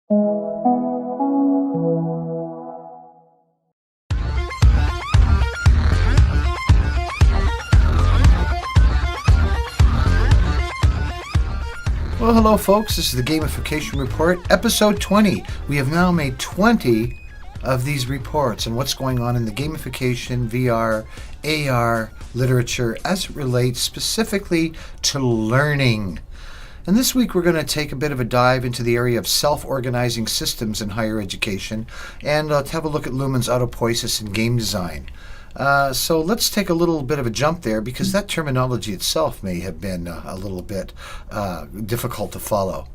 Well, hello folks, this is the Gamification Report, episode 20. We have now made 20 of these reports on what's going on in the gamification, VR, AR literature as it relates specifically to learning. And this week we're going to take a bit of a dive into the area of self-organizing systems in higher education and have a look at Luhmann's Autopoiesis in game design. So let's take a little bit of a jump there because that terminology itself may have been a little bit difficult to follow.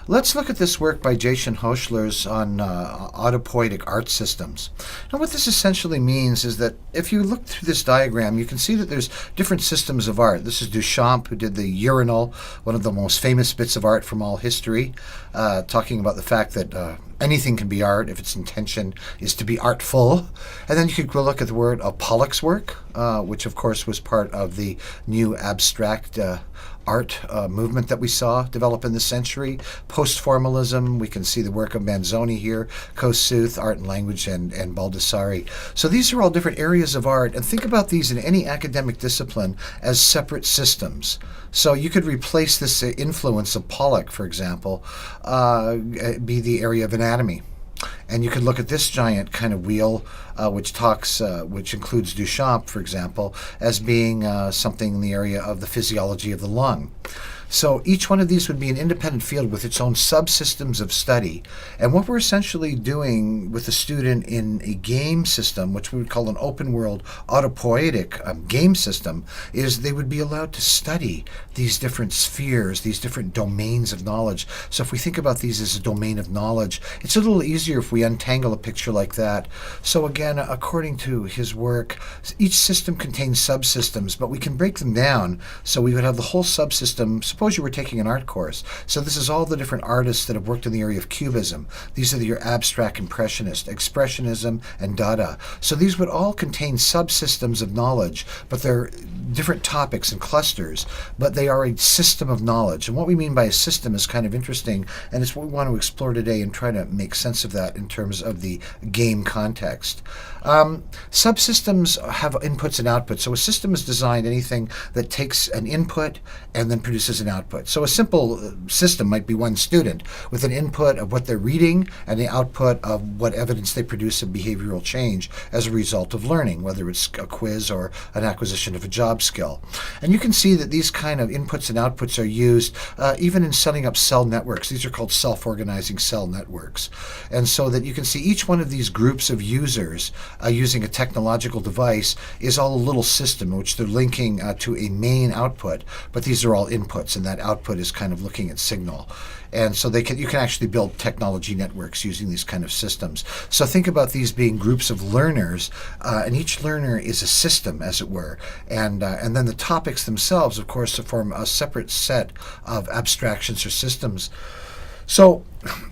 Let's look at this work by Jason Hochler's on autopoietic art systems. And what this essentially means is that if you look through this diagram, you can see that there's different systems of art. This is Duchamp, who did the urinal, one of the most famous bits of art from all history, talking about the fact that anything can be art if its intention is to be artful. And then you could go look at the word of Pollock's work, which of course was part of the new abstract art movement that we saw develop in the century. Post-formalism, we can see the work of Manzoni here, Kossuth, Art and Language, and Baldessari. So these are all different areas of art, and think about these in any academic discipline as separate systems. So you could replace this influence of Pollock, for example, be the area of anatomy. And you could look at this giant kind of wheel, which includes Duchamp, for example, as being something in the area of the physiology of the lung. So each one of these would be an independent field with its own subsystems of study. And what we're essentially doing with a student in a game system, which we would call an open world autopoietic game system, is they would be allowed to study these different spheres, these different domains of knowledge. So if we think about these as a domain of knowledge, it's a little easier if we untangle a picture like that. So again, according to his work, each system contains subsystems, but we can break them down. So we would have the whole subsystem. Suppose you were taking an art course. So this is all the different artists that have worked in the area of Cubism. These are your abstract impressionist, expressionism, and Dada. So these would all contain subsystems of knowledge, but they're different topics and clusters, but they are a system of knowledge. And what we mean by a system is kind of interesting, and it's what we want to explore today and try to make sense of that in terms of the game context. Subsystems have inputs and outputs. So a system is designed anything that takes an input and then produces an output. So a simple system might be one student with an input of what they're reading and the output of what evidence they produce of behavioral change as a result of learning, whether it's a quiz or an acquisition of a job skill. And you can see that these kind of inputs and outputs are used even in setting up cell networks. These are called self-organizing cell networks. And so that you can see each one of these groups of users using a technological device is all a little system in which they're linking to a main output, but these are all inputs, and that output is kind of looking at signal. And so you can actually build technology networks using these kind of systems. So think about these being groups of learners, and each learner is a system, as it were. And then the topics themselves, of course, form a separate set of abstractions or systems. So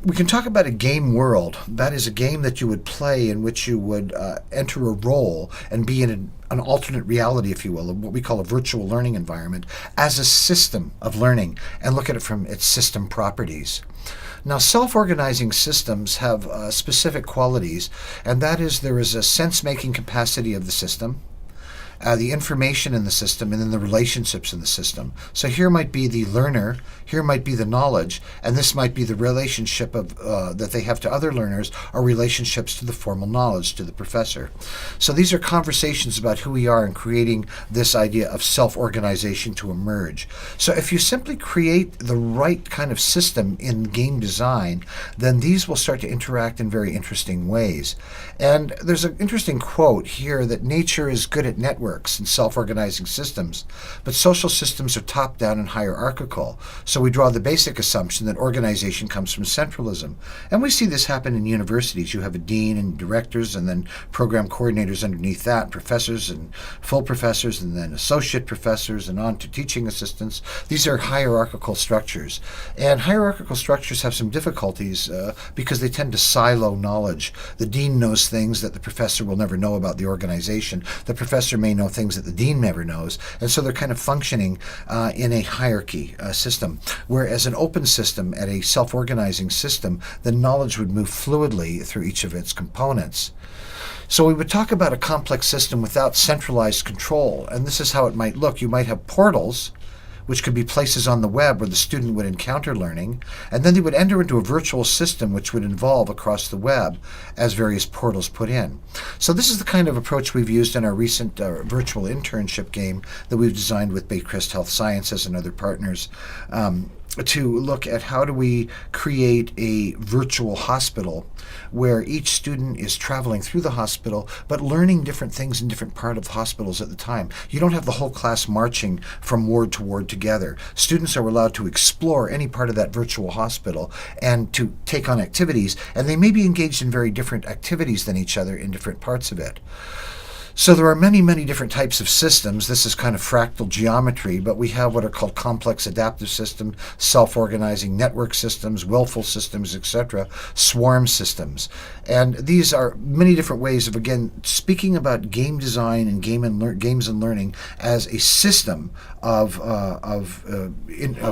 we can talk about a game world. That is a game that you would play in which you would enter a role and be in an alternate reality, if you will, of what we call a virtual learning environment, as a system of learning and look at it from its system properties. Now, self-organizing systems have specific qualities, and that is there is a sense-making capacity of the system, the information in the system, and then the relationships in the system. So here might be the learner, here might be the knowledge, and this might be the relationship of that they have to other learners, or relationships to the formal knowledge, to the professor. So these are conversations about who we are and creating this idea of self-organization to emerge. So if you simply create the right kind of system in game design, then these will start to interact in very interesting ways. And there's an interesting quote here that nature is good at networks and self-organizing systems, but social systems are top-down and hierarchical. So we draw the basic assumption that organization comes from centralism. And we see this happen in universities. You have a dean and directors, and then program coordinators underneath that, professors and full professors, and then associate professors, and on to teaching assistants. These are hierarchical structures. And hierarchical structures have some difficulties because they tend to silo knowledge. The dean knows things that the professor will never know about the organization. The professor may know know things that the dean never knows. And so they're kind of functioning in a hierarchy system. Whereas an open system, at a self-organizing system, the knowledge would move fluidly through each of its components. So we would talk about a complex system without centralized control, and this is how it might look. You might have portals, which could be places on the web where the student would encounter learning, and then they would enter into a virtual system which would evolve across the web as various portals put in. So this is the kind of approach we've used in our recent virtual internship game that we've designed with Baycrest Health Sciences and other partners, to look at how do we create a virtual hospital where each student is traveling through the hospital but learning different things in different parts of hospitals at the time. You don't have the whole class marching from ward to ward together. Students are allowed to explore any part of that virtual hospital and to take on activities, and they may be engaged in very different activities than each other in different parts of it. So there are many, many different types of systems. This is kind of fractal geometry, but we have what are called complex adaptive systems, self-organizing network systems, willful systems, etc., swarm systems. And these are many different ways of, again, speaking about game design and games and learning as a system of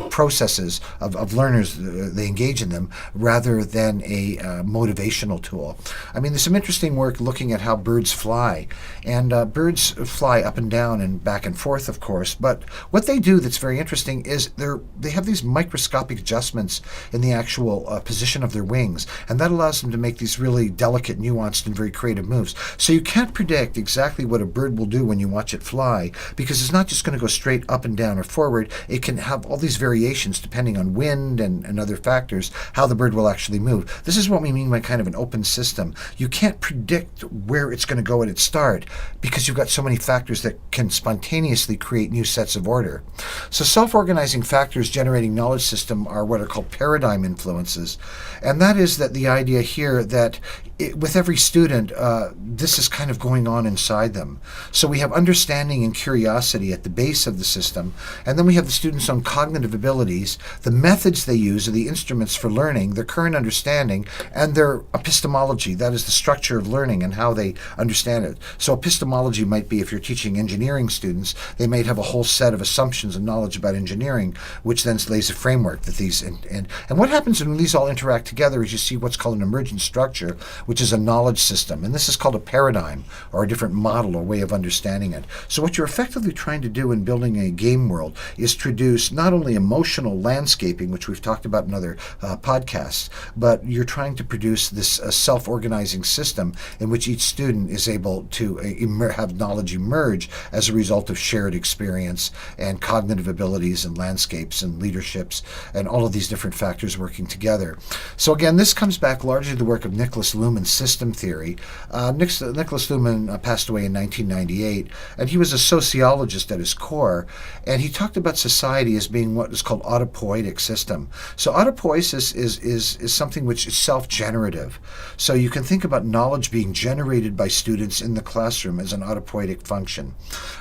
processes of learners. They engage in them rather than a motivational tool. I mean, there's some interesting work looking at how birds fly. And birds fly up and down and back and forth, of course, but what they do that's very interesting is they have these microscopic adjustments in the actual position of their wings, and that allows them to make these really delicate, nuanced, and very creative moves. So you can't predict exactly what a bird will do when you watch it fly, because it's not just going to go straight up and down or forward. It can have all these variations depending on wind and other factors, how the bird will actually move. This is what we mean by kind of an open system. You can't predict where it's going to go at its start, because you've got so many factors that can spontaneously create new sets of order. So self-organizing factors generating knowledge system are what are called paradigm influences. And that is that the idea here that with every student, this is kind of going on inside them. So we have understanding and curiosity at the base of the system, and then we have the students' own cognitive abilities, the methods they use are the instruments for learning, their current understanding, and their epistemology, that is the structure of learning and how they understand it. So epistemology might be, if you're teaching engineering students, they might have a whole set of assumptions and knowledge about engineering, which then lays a framework that these, and what happens when these all interact together is you see what's called an emergent structure, which is a knowledge system. And this is called a paradigm, or a different model or way of understanding it. So what you're effectively trying to do in building a game world is produce not only emotional landscaping, which we've talked about in other podcasts, but you're trying to produce this self-organizing system in which each student is able to have knowledge emerge as a result of shared experience and cognitive abilities and landscapes and leaderships and all of these different factors working together. So again, this comes back largely to the work of Niklas Luhmann's system theory. Niklas Luhmann passed away in 1998, and he was a sociologist at his core, and he talked about society as being what is called autopoietic system. So autopoiesis is something which is self-generative. So you can think about knowledge being generated by students in the classroom as an autopoietic function.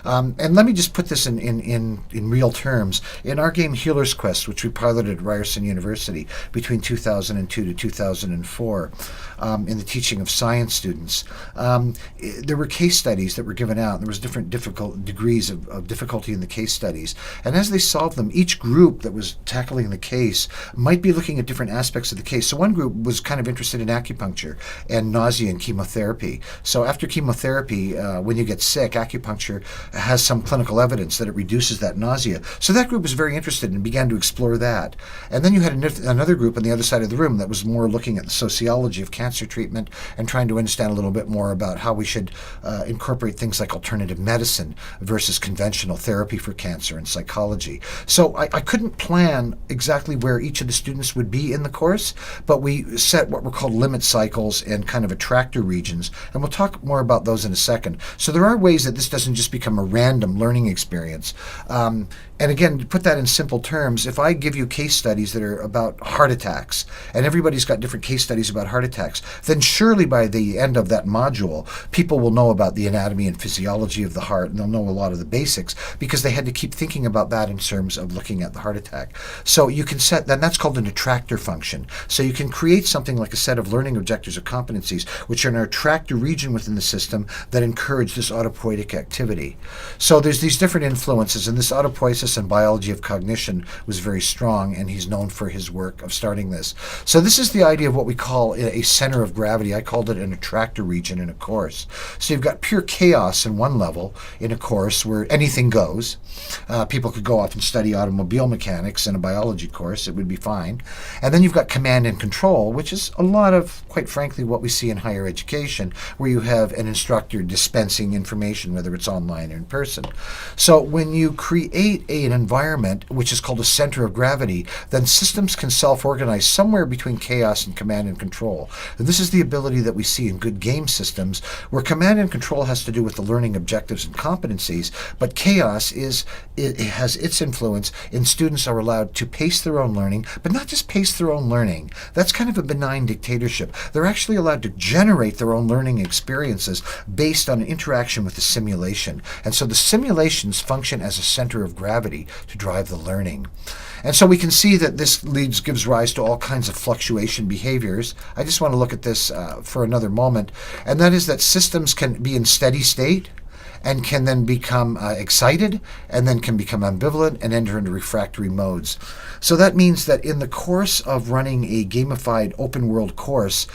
And let me just put this in real terms. In our game Healer's Quest, which we piloted at Ryerson University between 2002 to 2004, in the teaching of science students, there were case studies that were given out. There was different degrees of difficulty in the case studies. And as they solved them, each group that was tackling the case might be looking at different aspects of the case. So one group was kind of interested in acupuncture and nausea and chemotherapy. So after chemotherapy, when you get sick, acupuncture has some clinical evidence that it reduces that nausea. So that group was very interested and began to explore that. And then you had another group on the other side of the room that was more looking at the sociology of cancer treatment and trying to understand a little bit more about how we should incorporate things like alternative medicine versus conventional therapy for cancer and psychology. So I couldn't plan exactly where each of the students would be in the course, but we set what were called limit cycles and kind of attractor regions, and we'll talk more about those in a second. So there are ways that this doesn't just become a random learning experience. And again, to put that in simple terms, if I give you case studies that are about heart attacks, and everybody's got different case studies about heart attacks, then surely by the end of that module, people will know about the anatomy and physiology of the heart, and they'll know a lot of the basics, because they had to keep thinking about that in terms of looking at the heart attack. So you can set, then that's called an attractor function. So you can create something like a set of learning objectives or competencies, which are an attractor region within the system that encourage this autopoietic activity. So there's these different influences, and this autopoiesis and biology of cognition was very strong, and he's known for his work of starting this. So this is the idea of what we call a center of gravity. I called it an attractor region in a course. So you've got pure chaos in one level in a course where anything goes. People could go off and study automobile mechanics in a biology course. It would be fine. And then you've got command and control, which is a lot of, quite frankly, what we see in higher education, where you have an instructor dispensing information, whether it's online or in person. So when you create an environment which is called a center of gravity, then systems can self-organize somewhere between chaos and command and control. And this is the ability that we see in good game systems, where command and control has to do with the learning objectives and competencies, but chaos it has its influence in students are allowed to pace their own learning, but not just pace their own learning. That's kind of a benign dictatorship. They're actually allowed to generate their own learning experiences based on interaction with the simulation. And so the simulations function as a center of gravity to drive the learning. And so we can see that this gives rise to all kinds of fluctuation behaviors. I just want to look at this for another moment, and that is that systems can be in steady state and can then become excited, and then can become ambivalent and enter into refractory modes. So that means that in the course of running a gamified open world course,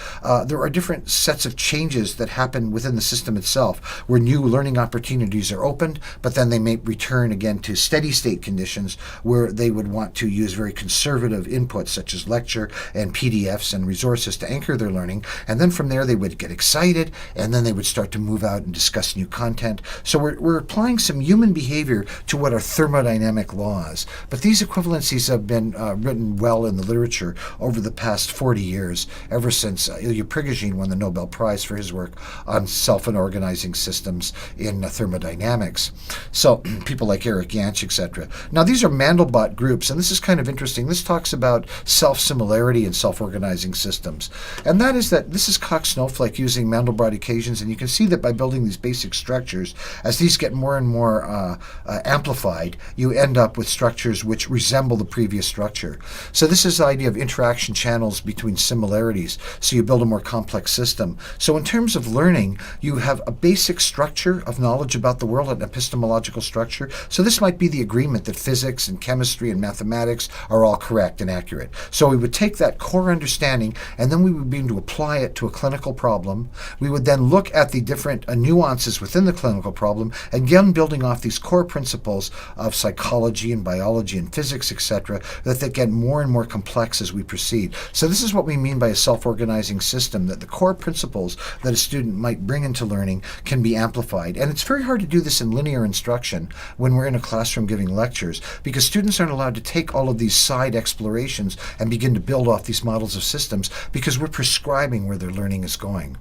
there are different sets of changes that happen within the system itself, where new learning opportunities are opened, but then they may return again to steady state conditions where they would want to use very conservative inputs such as lecture and PDFs and resources to anchor their learning. And then from there they would get excited, and then they would start to move out and discuss new content. So we're applying some human behavior to what are thermodynamic laws. But these equivalencies have been written well in the literature over the past 40 years, ever since Ilya Prigogine won the Nobel Prize for his work on self and organizing systems in thermodynamics. So people like Eric Jantsch, etc. Now these are Mandelbrot groups, and this is kind of interesting. This talks about self-similarity and self-organizing systems. And that is that this is Cox-Snowflake using Mandelbrot equations, and you can see that by building these basic structures, as these get more and more amplified, you end up with structures which resemble the previous structure. So this is the idea of interaction channels between similarities. So you build a more complex system. So in terms of learning, you have a basic structure of knowledge about the world, an epistemological structure. So this might be the agreement that physics and chemistry and mathematics are all correct and accurate. So we would take that core understanding, and then we would begin to apply it to a clinical problem. We would then look at the different nuances within the clinical problem, again building off these core principles of psychology and biology and physics, etc., that they get more and more complex as we proceed. So this is what we mean by a self-organizing system, that the core principles that a student might bring into learning can be amplified. And it's very hard to do this in linear instruction when we're in a classroom giving lectures, because students aren't allowed to take all of these side explorations and begin to build off these models of systems, because we're prescribing where their learning is going.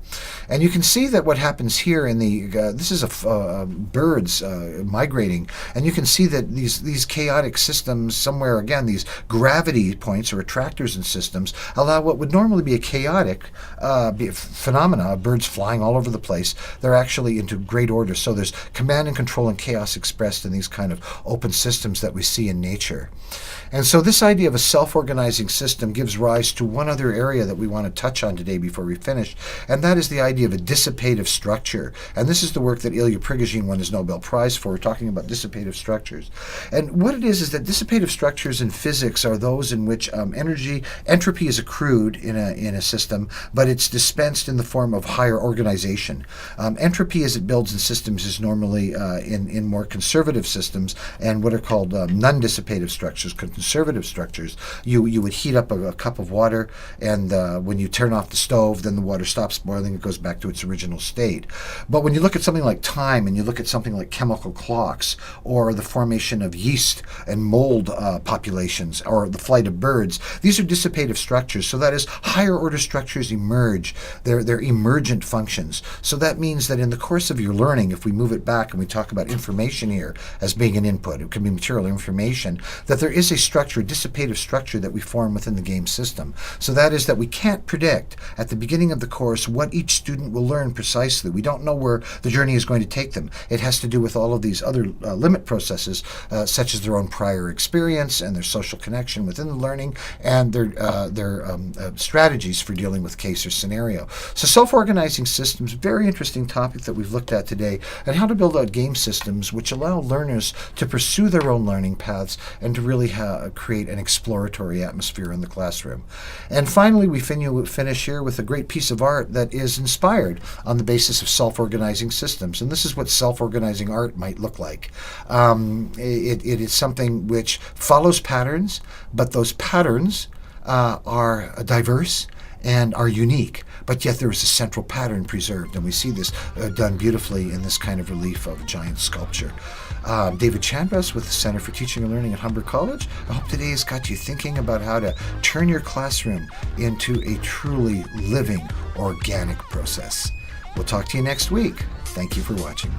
And you can see that what happens here in the, this is birds migrating, and you can see that these chaotic systems somewhere, again, these gravity points or attractors in systems allow what would normally be a chaotic phenomena, birds flying all over the place. They're actually into great order. So there's command and control and chaos expressed in these kind of open systems that we see in nature. And so this idea of a self-organizing system gives rise to one other area that we want to touch on today before we finish, and that is the idea of a dissipative structure. And this is the work that Ilya Prigogine won his Nobel Prize for. We're talking about dissipative structures. And what it is that dissipative structures in physics are those in which entropy is accrued in a system, but it's dispensed in the form of higher organization. Entropy as it builds in systems is normally in more conservative systems, and what are called non-dissipative structures, conservative structures. You would heat up a cup of water, and when you turn off the stove, then the water stops boiling, it goes back to its original state. But when you look at something like time, and you look at something like chemical clocks, or the formation of yeast and mold populations, or the flight of birds, these are dissipative structures. So that is, higher order structures emerge. They're emergent functions. So that means that in the course of your learning, if we move it back and we talk about information here as being an input, it can be material information, that there is a structure, a dissipative structure that we form within the game system. So that is that we can't predict at the beginning of the course what each student will learn precisely. We don't know where the journey is going to take take them. It has to do with all of these other limit processes, such as their own prior experience and their social connection within the learning, and their strategies for dealing with case or scenario. So self-organizing systems, very interesting topic that we've looked at today, and how to build out game systems which allow learners to pursue their own learning paths and to really create an exploratory atmosphere in the classroom. And finally, we finish here with a great piece of art that is inspired on the basis of self-organizing systems. And this is what self-organizing art might look like. It is something which follows patterns, but those patterns are diverse and are unique, but yet there is a central pattern preserved, and we see this done beautifully in this kind of relief of a giant sculpture. David Chandross with the Center for Teaching and Learning at Humber College. I hope today has got you thinking about how to turn your classroom into a truly living, organic process. We'll talk to you next week. Thank you for watching.